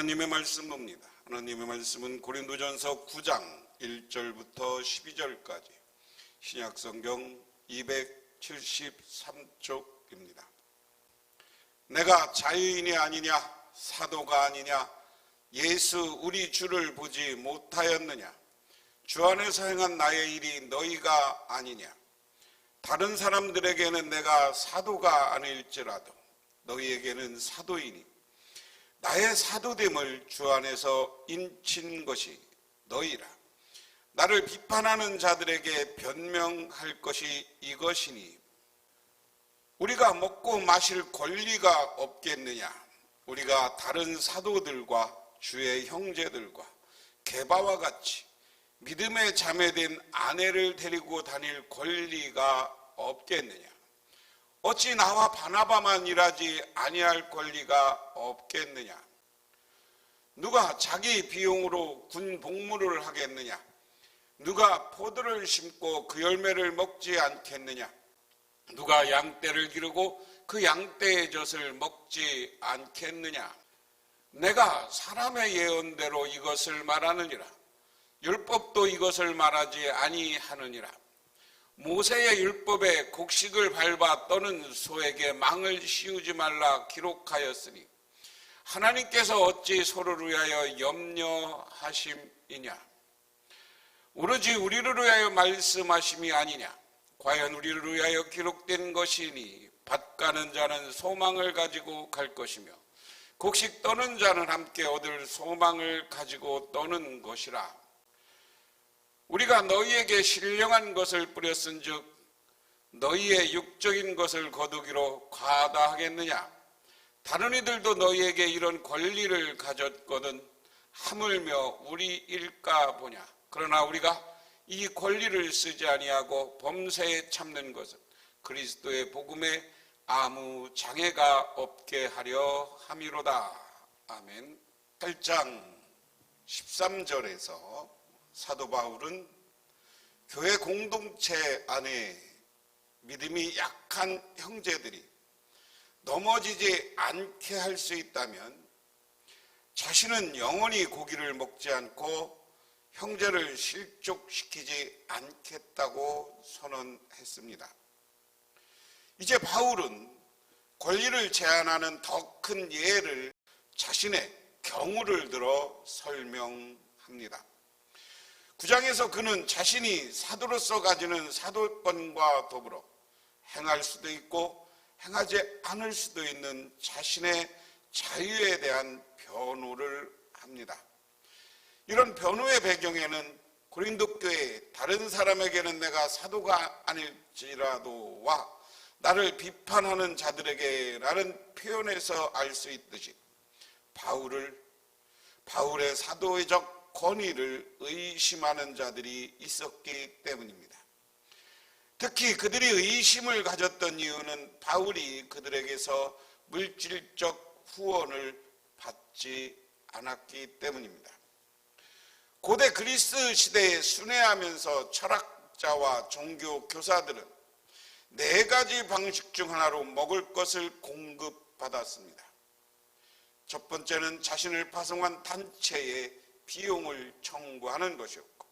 하나님의 말씀 봅니다. 하나님의 말씀은 고린도전서 9장 1절부터 12절까지 신약성경 273쪽입니다. 내가 자유인이 아니냐, 사도가 아니냐, 예수 우리 주를 보지 못하였느냐, 주 안에서 행한 나의 일이 너희가 아니냐. 다른 사람들에게는 내가 사도가 아닐지라도 너희에게는 사도이니 나의 사도됨을 주 안에서 인친 것이 너희라. 나를 비판하는 자들에게 변명할 것이 이것이니 우리가 먹고 마실 권리가 없겠느냐. 우리가 다른 사도들과 주의 형제들과 게바와 같이 믿음에 자매된 아내를 데리고 다닐 권리가 없겠느냐. 어찌 나와 바나바만 일하지 아니할 권리가 없겠느냐. 누가 자기 비용으로 군 복무를 하겠느냐. 누가 포도를 심고 그 열매를 먹지 않겠느냐. 누가 양떼를 기르고 그 양떼의 젖을 먹지 않겠느냐. 내가 사람의 예언대로 이것을 말하느니라. 율법도 이것을 말하지 아니하느니라. 모세의 율법에 곡식을 밟아 떠는 소에게 망을 씌우지 말라 기록하였으니 하나님께서 어찌 소를 위하여 염려하심이냐. 오로지 우리를 위하여 말씀하심이 아니냐. 과연 우리를 위하여 기록된 것이니 밭 가는 자는 소망을 가지고 갈 것이며 곡식 떠는 자는 함께 얻을 소망을 가지고 떠는 것이라. 우리가 너희에게 신령한 것을 뿌렸은즉 너희의 육적인 것을 거두기로 과다하겠느냐. 다른 이들도 너희에게 이런 권리를 가졌거든 하물며 우리일까 보냐. 그러나 우리가 이 권리를 쓰지 아니하고 범사에 참는 것은 그리스도의 복음에 아무 장애가 없게 하려 함이로다. 아멘. 8장 13절에서 사도 바울은 교회 공동체 안에 믿음이 약한 형제들이 넘어지지 않게 할 수 있다면 자신은 영원히 고기를 먹지 않고 형제를 실족시키지 않겠다고 선언했습니다. 이제 바울은 권리를 제한하는 더 큰 예를 자신의 경우를 들어 설명합니다. 9장에서 그는 자신이 사도로서 가지는 사도권과 더불어 행할 수도 있고 행하지 않을 수도 있는 자신의 자유에 대한 변호를 합니다. 이런 변호의 배경에는 고린도 교회 다른 사람에게는 내가 사도가 아닐지라도와 나를 비판하는 자들에게라는 표현에서 알 수 있듯이 바울의 사도적 권위를 의심하는 자들이 있었기 때문입니다. 특히 그들이 의심을 가졌던 이유는 바울이 그들에게서 물질적 후원을 받지 않았기 때문입니다. 고대 그리스 시대에 순회하면서 철학자와 종교 교사들은 4가지 방식 중 하나로 먹을 것을 공급받았습니다. 첫 번째는 자신을 파송한 단체에 비용을 청구하는 것이었고,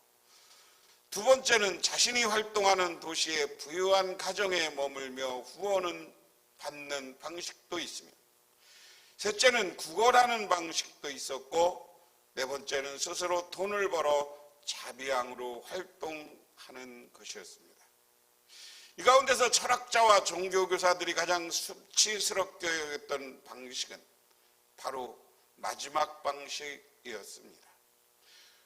두 번째는 자신이 활동하는 도시의 부유한 가정에 머물며 후원을 받는 방식도 있으며, 셋째는 구걸하는 방식도 있었고, 네 번째는 스스로 돈을 벌어 자비양으로 활동하는 것이었습니다. 이 가운데서 철학자와 종교교사들이 가장 수치스럽게 여겼던 방식은 바로 마지막 방식이었습니다.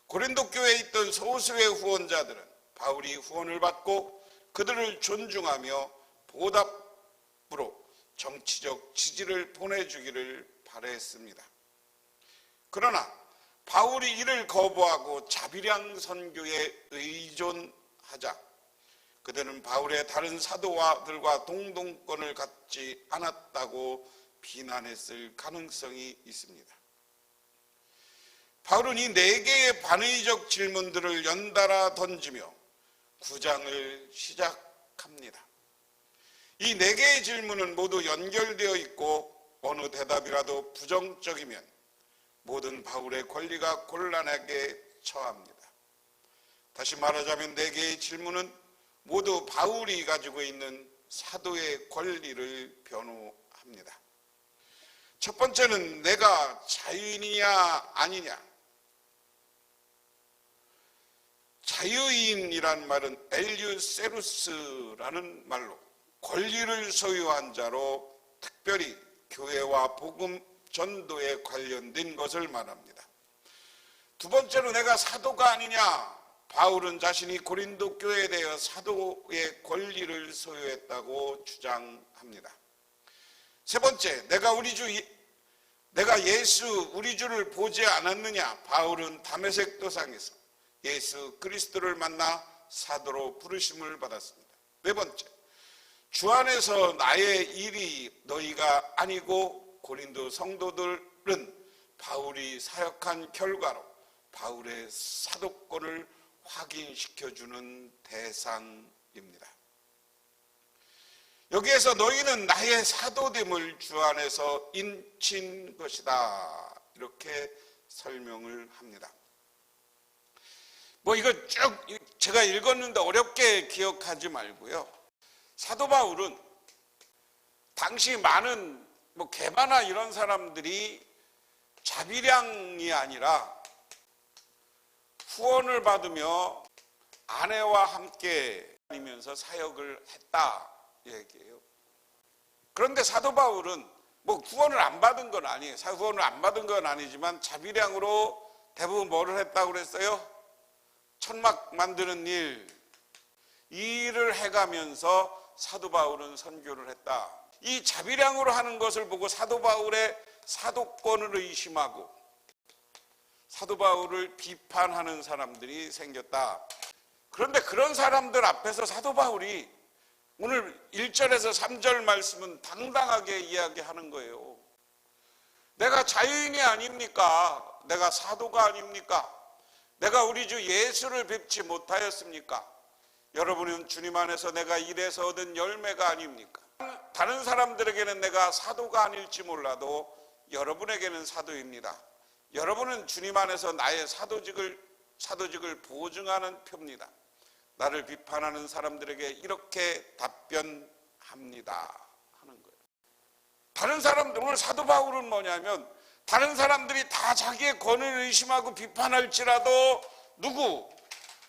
고린도 교회에 있던 소수의 후원자들은 바울이 후원을 받고 그들을 존중하며 보답으로 정치적 지지를 보내주기를 바랬습니다. 그러나 바울이 이를 거부하고 자비량 선교에 의존하자 그들은 바울의 다른 사도들과 동등권을 갖지 않았다고 비난했을 가능성이 있습니다. 바울은 이 4개의 반의적 질문들을 연달아 던지며 9장을 시작합니다. 이 4개의 질문은 모두 연결되어 있고 어느 대답이라도 부정적이면 모든 바울의 권리가 곤란하게 처합니다. 다시 말하자면 네 개의 질문은 모두 바울이 가지고 있는 사도의 권리를 변호합니다. 첫 번째는 내가 자유인이냐 아니냐. 자유인이란 말은 엘유세루스라는 말로 권리를 소유한 자로 특별히 교회와 복음 전도에 관련된 것을 말합니다. 두 번째로 내가 사도가 아니냐. 바울은 자신이 고린도 교회에 대해 사도의 권리를 소유했다고 주장합니다. 세 번째, 내가 예수 우리 주를 보지 않았느냐. 바울은 다메섹 도상에서 예수 그리스도를 만나 사도로 부르심을 받았습니다. 네 번째, 주 안에서 나의 일이 너희가 아니고 고린도 성도들은 바울이 사역한 결과로 바울의 사도권을 확인시켜주는 대상입니다. 여기에서 너희는 나의 사도됨을 주 안에서 인친 것이다. 이렇게 설명을 합니다. 이거 쭉 제가 읽었는데 어렵게 기억하지 말고요. 사도 바울은 당시 많은 개바나 이런 사람들이 자비량이 아니라 후원을 받으며 아내와 함께 다니면서 사역을 했다 얘기예요. 그런데 사도 바울은 후원을 안 받은 건 아니에요. 후원을 안 받은 건 아니지만 자비량으로 대부분 뭐를 했다고 그랬어요? 천막 만드는 이 일을 해가면서 사도 바울은 선교를 했다. 이 자비량으로 하는 것을 보고 사도 바울의 사도권을 의심하고 사도 바울을 비판하는 사람들이 생겼다. 그런데 그런 사람들 앞에서 사도 바울이 오늘 1절에서 3절 말씀은 당당하게 이야기하는 거예요. 내가 자유인이 아닙니까? 내가 사도가 아닙니까? 내가 우리 주 예수를 뵙지 못하였습니까? 여러분은 주님 안에서 내가 일해서 얻은 열매가 아닙니까? 다른 사람들에게는 내가 사도가 아닐지 몰라도 여러분에게는 사도입니다. 여러분은 주님 안에서 나의 사도직을 보증하는 표입니다. 나를 비판하는 사람들에게 이렇게 답변합니다 하는 거예요. 다른 사람들, 오늘 사도 바울은 뭐냐면 다른 사람들이 다 자기의 권위를 의심하고 비판할지라도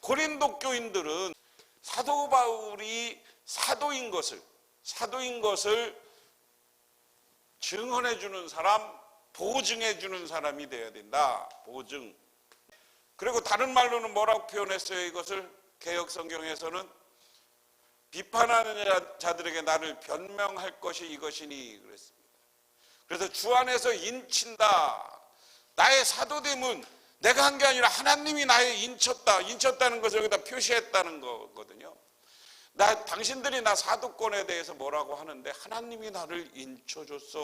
고린도 교인들은 사도 바울이 사도인 것을 증언해 주는 사람, 보증해 주는 사람이 되어야 된다. 보증. 그리고 다른 말로는 뭐라고 표현했어요? 이것을 개역 성경에서는 비판하는 자들에게 나를 변명할 것이 이것이니 그랬습니다. 그래서 주 안에서 인친다. 나의 사도됨은 내가 한 게 아니라 하나님이 나의 인쳤다는 것을 여기다 표시했다는 거거든요. 당신들이 나 사도권에 대해서 뭐라고 하는데 하나님이 나를 인쳐줬어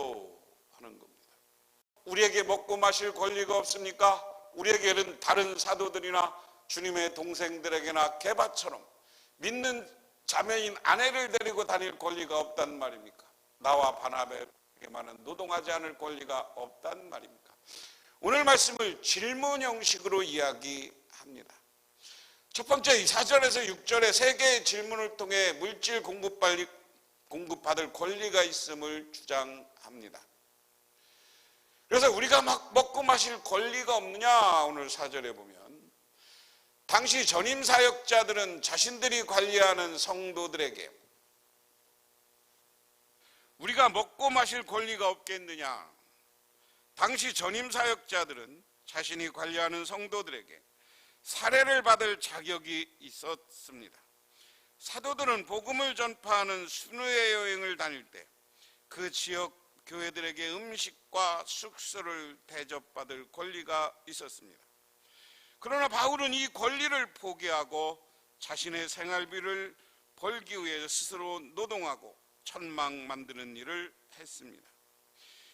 하는 겁니다. 우리에게 먹고 마실 권리가 없습니까? 우리에게는 다른 사도들이나 주님의 동생들에게나 게바처럼 믿는 자매인 아내를 데리고 다닐 권리가 없단 말입니까? 나와 바나바에게만은 노동하지 않을 권리가 없단 말입니까? 오늘 말씀을 질문 형식으로 이야기합니다. 첫 번째 4절에서 6절에 세 개의 질문을 통해 물질 공급받을 권리가 있음을 주장합니다. 그래서 우리가 막 먹고 마실 권리가 없느냐? 오늘 4절에 보면 당시 전임 사역자들은 자신들이 관리하는 성도들에게 우리가 먹고 마실 권리가 없겠느냐? 당시 전임 사역자들은 자신이 관리하는 성도들에게 사례를 받을 자격이 있었습니다. 사도들은 복음을 전파하는 순회의 여행을 다닐 때 그 지역 교회들에게 음식과 숙소를 대접받을 권리가 있었습니다. 그러나 바울은 이 권리를 포기하고 자신의 생활비를 벌기 위해 스스로 노동하고 천막 만드는 일을 했습니다.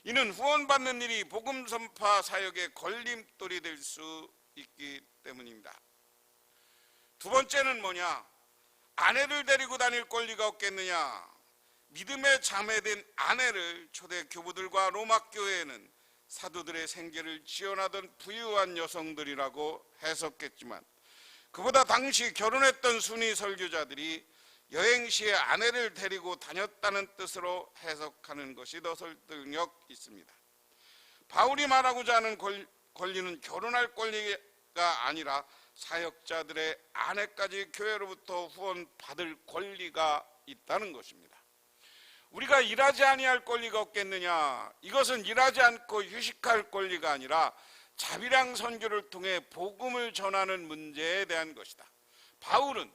이는 후원받는 일이 복음 전파 사역의 걸림돌이 될 수 있기 때문입니다. 두 번째는 뭐냐? 아내를 데리고 다닐 권리가 없겠느냐? 믿음의 자매된 아내를 초대 교부들과 로마 교회에는 사도들의 생계를 지원하던 부유한 여성들이라고 해석했지만, 그보다 당시 결혼했던 순위 설교자들이 여행 시에 아내를 데리고 다녔다는 뜻으로 해석하는 것이 더 설득력 있습니다. 바울이 말하고자 하는 권리는 결혼할 권리가 아니라 사역자들의 아내까지 교회로부터 후원받을 권리가 있다는 것입니다. 우리가 일하지 아니할 권리가 없겠느냐? 이것은 일하지 않고 휴식할 권리가 아니라 자비량 선교를 통해 복음을 전하는 문제에 대한 것이다. 바울은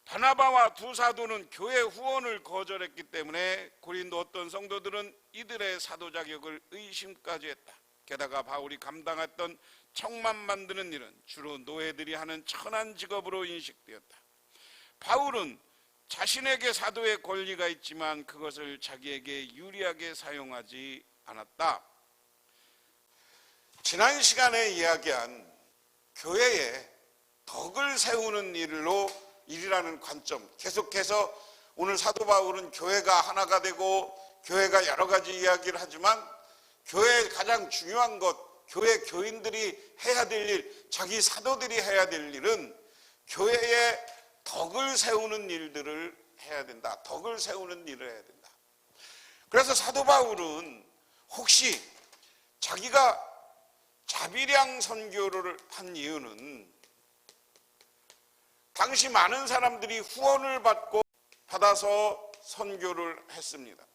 바나바와 두 사도는 교회 후원을 거절했기 때문에 고린도 어떤 성도들은 이들의 사도 자격을 의심까지 했다. 게다가 바울이 감당했던 청만 만드는 일은 주로 노예들이 하는 천한 직업으로 인식되었다. 바울은 자신에게 사도의 권리가 있지만 그것을 자기에게 유리하게 사용하지 않았다. 지난 시간에 이야기한 교회에 덕을 세우는 일이라는 관점, 계속해서 오늘 사도 바울은 교회가 하나가 되고 교회가 여러 가지 이야기를 하지만 교회의 가장 중요한 것, 교회 교인들이 해야 될 일, 자기 사도들이 해야 될 일은 교회에 덕을 세우는 일들을 해야 된다. 덕을 세우는 일을 해야 된다. 그래서 사도 바울은 혹시 자기가 자비량 선교를 한 이유는 당시 많은 사람들이 후원을 받아서 선교를 했습니다.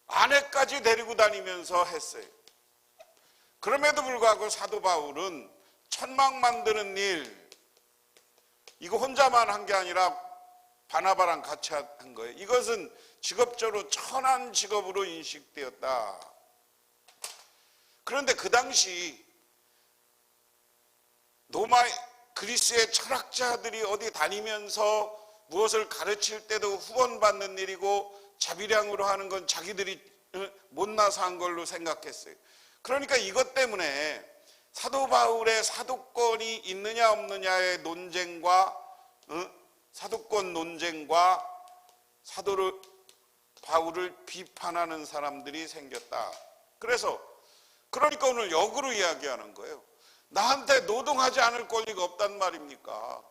아내까지 데리고 다니면서 했어요. 그럼에도 불구하고 사도 바울은 천막 만드는 일, 이거 혼자만 한 게 아니라 바나바랑 같이 한 거예요. 이것은 직업적으로 천한 직업으로 인식되었다. 그런데 그 당시 로마 그리스의 철학자들이 어디 다니면서 무엇을 가르칠 때도 후원받는 일이고 자비량으로 하는 건 자기들이 못나서 한 걸로 생각했어요. 그러니까 이것 때문에 사도 바울의 사도권이 있느냐 없느냐의 논쟁과 사도권 논쟁과 사도 바울을 비판하는 사람들이 생겼다. 그러니까 오늘 역으로 이야기하는 거예요. 나한테 노동하지 않을 권리가 없단 말입니까?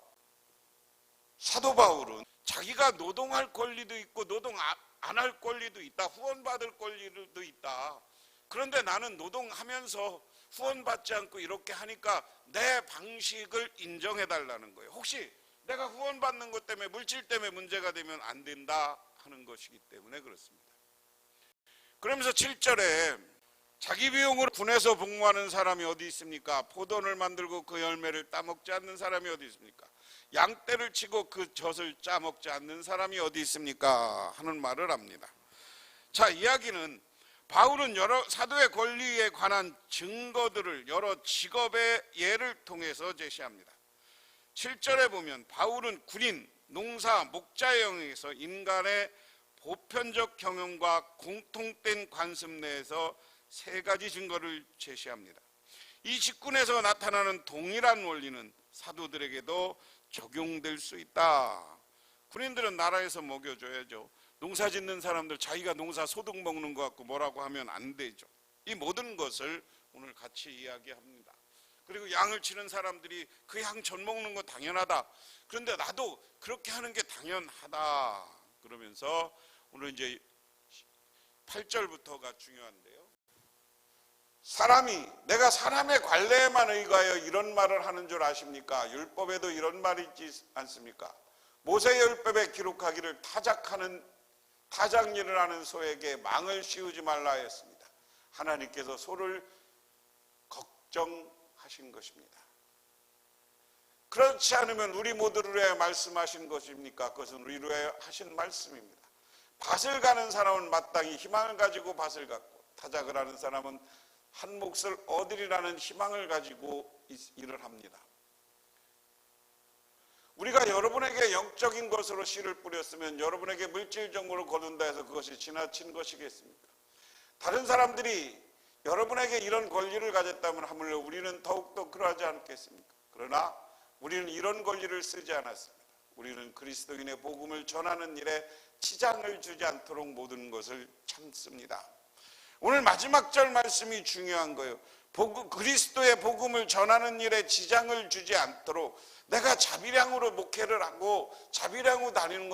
사도 바울은 자기가 노동할 권리도 있고 노동 안 할 권리도 있다. 후원받을 권리도 있다. 그런데 나는 노동하면서 후원받지 않고 이렇게 하니까 내 방식을 인정해 달라는 거예요. 혹시 내가 후원받는 것 때문에 물질 때문에 문제가 되면 안 된다 하는 것이기 때문에 그렇습니다. 그러면서 7절에 자기 비용으로 분해서 복무하는 사람이 어디 있습니까? 포도원을 만들고 그 열매를 따먹지 않는 사람이 어디 있습니까? 양떼를 치고 그 젖을 짜먹지 않는 사람이 어디 있습니까? 하는 말을 합니다. 자, 이야기는 바울은 여러 사도의 권리에 관한 증거들을 여러 직업의 예를 통해서 제시합니다. 7절에 보면 바울은 군인, 농사, 목자의 영역에서 인간의 보편적 경영과 공통된 관습 내에서 세 가지 증거를 제시합니다. 이 직군에서 나타나는 동일한 원리는 사도들에게도 적용될 수 있다. 군인들은 나라에서 먹여줘야죠. 농사 짓는 사람들 자기가 농사 소득 먹는 것 같고 뭐라고 하면 안 되죠. 이 모든 것을 오늘 같이 이야기합니다. 그리고 양을 치는 사람들이 그 양 전 먹는 거 당연하다. 그런데 나도 그렇게 하는 게 당연하다. 그러면서 오늘 이제 8절부터가 중요한데요. 내가 사람의 관례에만 의거하여 이런 말을 하는 줄 아십니까? 율법에도 이런 말이 있지 않습니까? 모세의 율법에 기록하기를 타작일을 하는 소에게 망을 씌우지 말라 했습니다. 하나님께서 소를 걱정하신 것입니다. 그렇지 않으면 우리 모두를 위해 말씀하신 것입니까? 그것은 우리를 위해 하신 말씀입니다. 밭을 가는 사람은 마땅히 희망을 가지고 밭을 갔고 타작을 하는 사람은 한 몫을 얻으리라는 희망을 가지고 일을 합니다. 우리가 여러분에게 영적인 것으로 씨를 뿌렸으면 여러분에게 물질적으로 거둔다 해서 그것이 지나친 것이겠습니까? 다른 사람들이 여러분에게 이런 권리를 가졌다면 하물며 우리는 더욱더 그러하지 않겠습니까? 그러나 우리는 이런 권리를 쓰지 않았습니다. 우리는 그리스도인의 복음을 전하는 일에 지장을 주지 않도록 모든 것을 참습니다. 오늘 마지막 절 말씀이 중요한 거예요. 그리스도의 복음을 전하는 일에 지장을 주지 않도록 내가 자비량으로 목회를 하고 자비량으로 다니는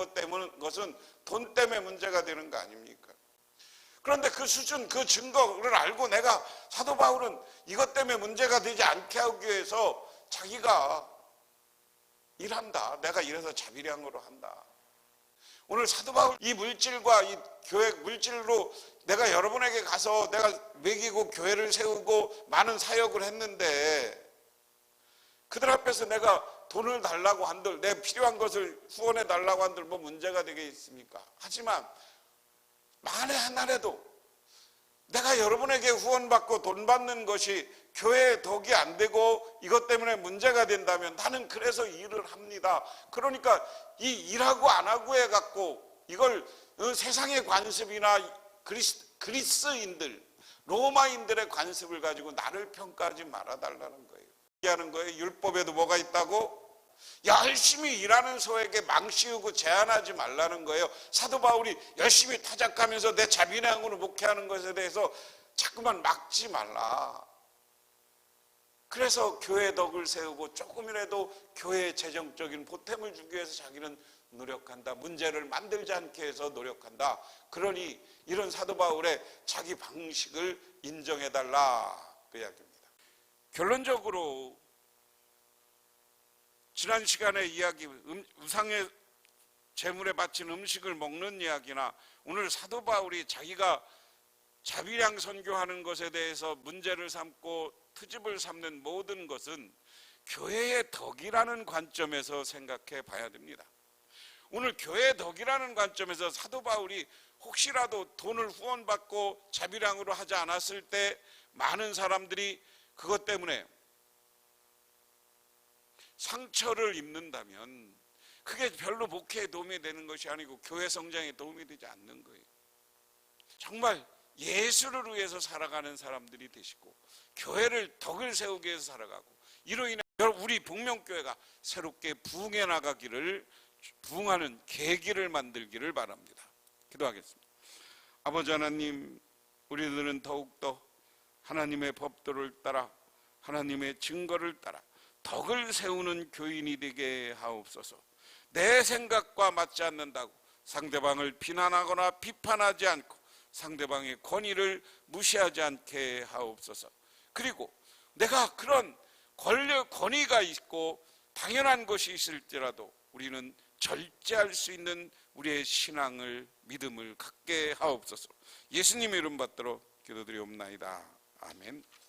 것은 돈 때문에 문제가 되는 거 아닙니까? 그런데 그 수준, 그 증거를 알고 내가 사도 바울은 이것 때문에 문제가 되지 않게 하기 위해서 자기가 일한다. 내가 이래서 자비량으로 한다. 오늘 사도 바울 이 물질과 이 교회 물질로 내가 여러분에게 가서 내가 먹이고 교회를 세우고 많은 사역을 했는데 그들 앞에서 내가 돈을 달라고 한들 내 필요한 것을 후원해 달라고 한들 뭐 문제가 되겠습니까? 하지만 만에 하나라도 내가 여러분에게 후원받고 돈 받는 것이 교회에 덕이 안 되고 이것 때문에 문제가 된다면 나는 그래서 일을 합니다. 그러니까 이 일하고 안 하고 해갖고 이걸 세상의 관습이나 그리스인들, 로마인들의 관습을 가지고 나를 평가하지 말아달라는 거예요. 얘기하는 거예요. 율법에도 뭐가 있다고? 열심히 일하는 소에게 망씌우고 제한하지 말라는 거예요. 사도 바울이 열심히 타작하면서 내 자비량으로 목회하는 것에 대해서 자꾸만 막지 말라. 그래서 교회 덕을 세우고 조금이라도 교회에 재정적인 보탬을 주기 위해서 자기는 노력한다. 문제를 만들지 않게 해서 노력한다. 그러니 이런 사도 바울의 자기 방식을 인정해달라 그 이야기입니다. 결론적으로 지난 시간의 이야기, 우상의 제물에 바친 음식을 먹는 이야기나 오늘 사도 바울이 자기가 자비량 선교하는 것에 대해서 문제를 삼고 트집을 삼는 모든 것은 교회의 덕이라는 관점에서 생각해 봐야 됩니다. 오늘 교회의 덕이라는 관점에서 사도 바울이 혹시라도 돈을 후원받고 자비량으로 하지 않았을 때 많은 사람들이 그것 때문에 상처를 입는다면 그게 별로 목회에 도움이 되는 것이 아니고 교회 성장에 도움이 되지 않는 거예요. 정말 예수를 위해서 살아가는 사람들이 되시고 교회를 덕을 세우기 위해서 살아가고 이로 인해 우리 복명교회가 새롭게 부흥해 나가기를 부흥하는 계기를 만들기를 바랍니다. 기도하겠습니다. 아버지 하나님, 우리들은 더욱더 하나님의 법도를 따라 하나님의 증거를 따라 덕을 세우는 교인이 되게 하옵소서. 내 생각과 맞지 않는다고 상대방을 비난하거나 비판하지 않고 상대방의 권위를 무시하지 않게 하옵소서. 그리고 내가 그런 권위가 있고 당연한 것이 있을지라도 우리는 절제할 수 있는 우리의 신앙을 믿음을 갖게 하옵소서. 예수님의 이름 받들어 기도드리옵나이다. 아멘.